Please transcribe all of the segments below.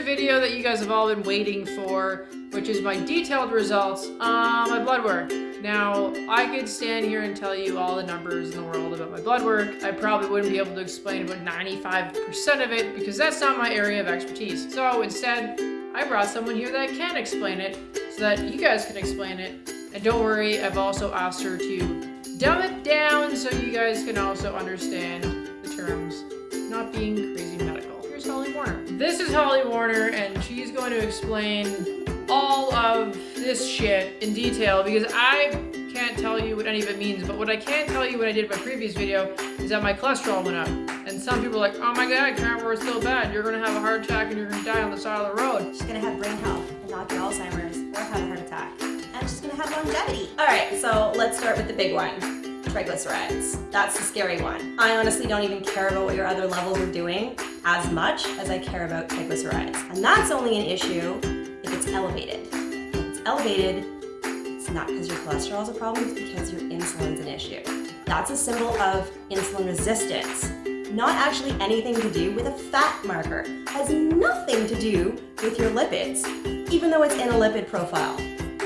video that you guys have all been waiting for, which is my detailed results on my blood work. Now, I could stand here and tell you all the numbers in the world about my blood work. I probably wouldn't be able to explain about 95% of it because that's not my area of expertise. So instead, I brought someone here that can explain it so that you guys can explain it. And don't worry, I've also asked her to dumb it down so you guys can also understand the terms, not being crazy medical. Here's Holly Warner. This is Holly Warner, and she's going to explain all of this shit in detail because I can't tell you what any of it means, but what I can tell you what I did in my previous video is that my cholesterol went up. And some people are like, oh my god, carnivore is still bad. You're gonna have a heart attack and you're gonna die on the side of the road. She's gonna have brain health and not get Alzheimer's or have a heart attack. And she's gonna have longevity. All right, so let's start with the big one. Triglycerides. That's the scary one. I honestly don't even care about what your other levels are doing as much as I care about triglycerides. And that's only an issue if it's elevated. If it's elevated, it's not because your cholesterol is a problem, it's because your insulin's an issue. That's a symbol of insulin resistance. Not actually anything to do with a fat marker. Has nothing to do with your lipids, even though it's in a lipid profile.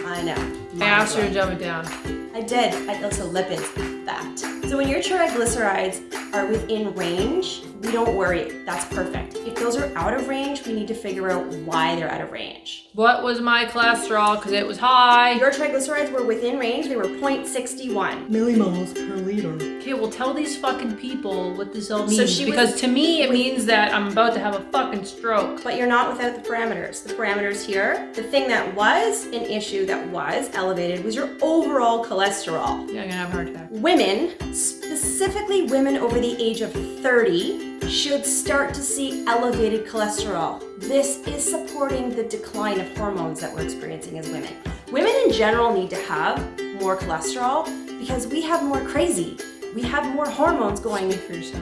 I know. I asked her to dumb it down. I did. I also lipids, fat. So when your triglycerides are within range, we don't worry. That's perfect. If those are out of range, we need to figure out why they're out of range. What was my cholesterol? Because it was high. Your triglycerides were within range. They were 0.61 millimoles per liter. Okay, well tell these fucking people what this all means. So because to me, it means that I'm about to have a fucking stroke. But you're not without the parameters. The parameters here, the thing that was an issue that was elevated was your overall cholesterol. Yeah, I'm gonna have a heart attack. Women, specifically women over the age of 30, should start to see elevated cholesterol. This is supporting the decline of hormones that we're experiencing as women. Women in general need to have more cholesterol because we have more crazy. We have more hormones going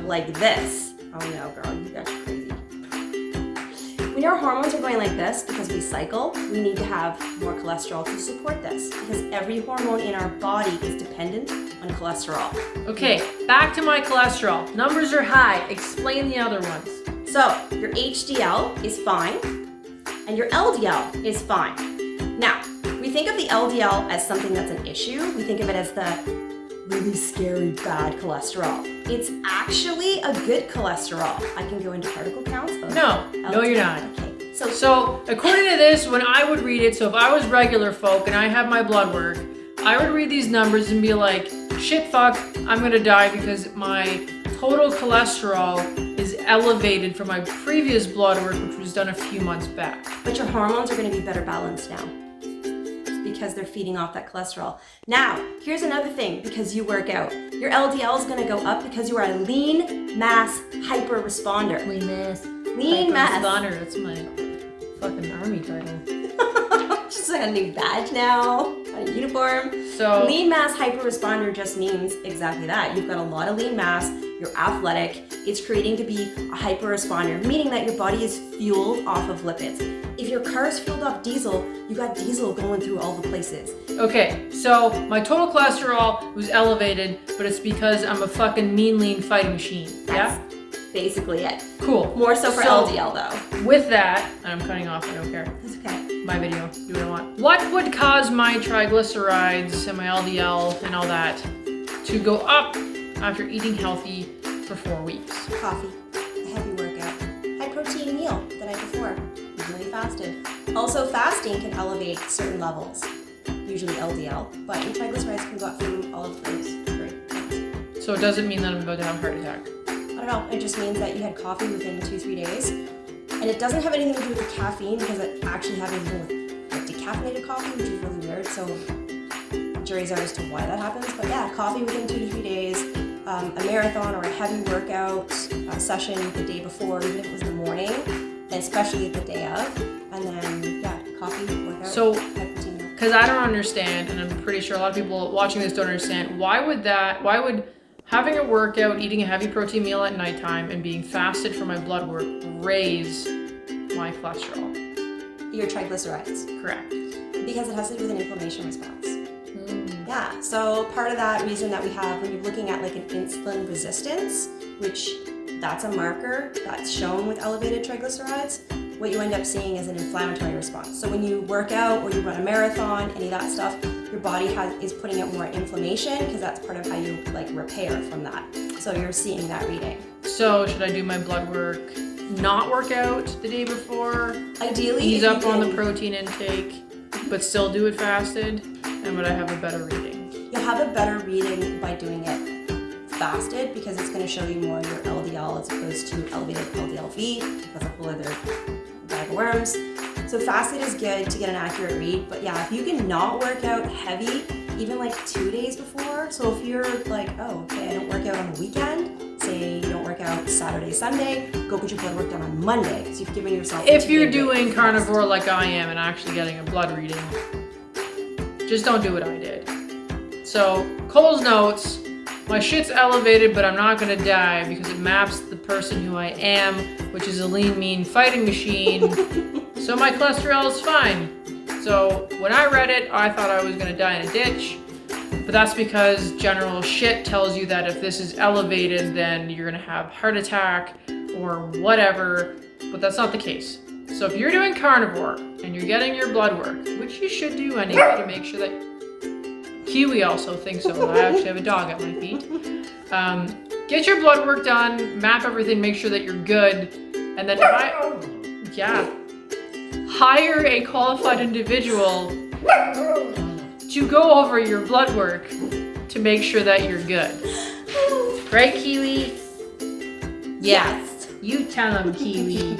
like this. Oh no, girl, you got crazy. When our hormones are going like this, because we cycle, we need to have more cholesterol to support this because every hormone in our body is dependent on cholesterol. Okay, back to my cholesterol. Numbers are high. Explain the other ones. So your HDL is fine and your LDL is fine. Now, we think of the LDL as something that's an issue. We think of it as the really scary bad cholesterol. It's actually a good cholesterol. I can go into particle counts of No, you're not. Okay. So according to this, when I would read it, so if I was regular folk and I have my blood work, I would read these numbers and be like, shit fuck, I'm gonna die because my total cholesterol is elevated from my previous blood work, which was done a few months back. But your hormones are gonna be better balanced now because they're feeding off that cholesterol. Now, here's another thing, because you work out. Your LDL is gonna go up because you are a lean mass hyper responder. Lean mass. Lean mass. Responder, that's my fucking army title. Just like a new badge now, a uniform. So lean mass hyper responder just means exactly that. You've got a lot of lean mass, you're athletic, it's creating to be a hyper responder, meaning that your body is fueled off of lipids. If your car is fueled off diesel, you got diesel going through all the places. okay, so my total cholesterol was elevated, but it's because I'm a fucking mean lean fighting machine. Yeah? That's basically it. Cool. More so for LDL though. With that, and I'm cutting off, I don't care. That's okay. My video, do what I want. What would cause my triglycerides and my LDL and all that to go up after eating healthy for 4 weeks? Coffee, a heavy workout, high protein meal the night before, usually fasted. Also fasting can elevate certain levels, usually LDL, but your triglycerides can go up from all of those three. So it doesn't mean that I'm about to have a heart attack. I don't know, it just means that you had coffee within 2-3 days. And it doesn't have anything to do with the caffeine because it actually has anything with like, decaffeinated coffee, which is really weird. So jury's out as to why that happens. But yeah, coffee within 2 to 3 days, a marathon or a heavy workout session the day before, even if it was in the morning, and especially the day of. And then yeah, coffee, workout, So, high protein meal. because I don't understand, and I'm pretty sure a lot of people watching this don't understand, why would having a workout, eating a heavy protein meal at nighttime, and being fasted for my blood work raise my cholesterol? Your triglycerides. Correct. Because it has to do with an inflammation response. Yeah, so part of that reason that we have when you're looking at like an insulin resistance, which that's a marker that's shown with elevated triglycerides, what you end up seeing is an inflammatory response. So when you work out or you run a marathon, any of that stuff, your body is putting out more inflammation because that's part of how you like repair from that. So you're seeing that reading. So should I do my blood work, not work out the day before? Ideally, ease up on the protein intake, but still do it fasted, and would I have a better reading? You'll have a better reading by doing it fasted because it's going to show you more of your LDL as opposed to elevated LDL-V. That's a whole other bag of worms. So fasted is good to get an accurate read, but yeah, if you can not work out heavy, even like 2 days before. So if you're like, oh, okay, I don't work out on the weekend, say you don't work out Saturday, Sunday, go get your blood work done on Monday because you've given yourself. If you're doing carnivore like I am and actually getting a blood reading, just don't do what I did. So Cole's notes, my shit's elevated, but I'm not gonna die because it maps the person who I am, which is a lean, mean fighting machine. So my cholesterol is fine. So when I read it, I thought I was gonna die in a ditch, but that's because general shit tells you that if this is elevated, then you're gonna have heart attack or whatever, but that's not the case. So if you're doing carnivore and you're getting your blood work, which you should do anyway to make sure that Kiwi also thinks so. I actually have a dog at my feet. Get your blood work done, map everything, make sure that you're good, and then hire a qualified individual to go over your blood work to make sure that you're good. Right, Kiwi? Yes. You tell him, Kiwi.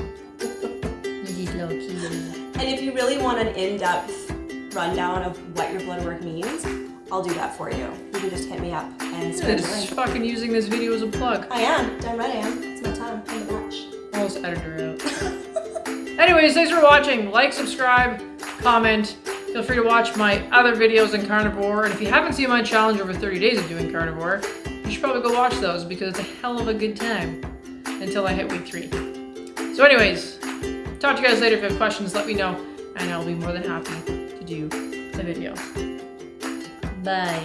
He's little Kiwi. And if you really want an in-depth rundown of what your blood work means, I'll do that for you. You can just hit me up and send me a link. Fucking using this video as a plug. I am. Damn right I am. It's my time. I'm the match. I'll just edit her out. Anyways, thanks for watching. Like, subscribe, comment. Feel free to watch my other videos in carnivore. And if you haven't seen my challenge over 30 days of doing carnivore, you should probably go watch those because it's a hell of a good time until I hit week 3. So anyways, talk to you guys later. If you have questions, let me know. And I'll be more than happy to do the video. Bye.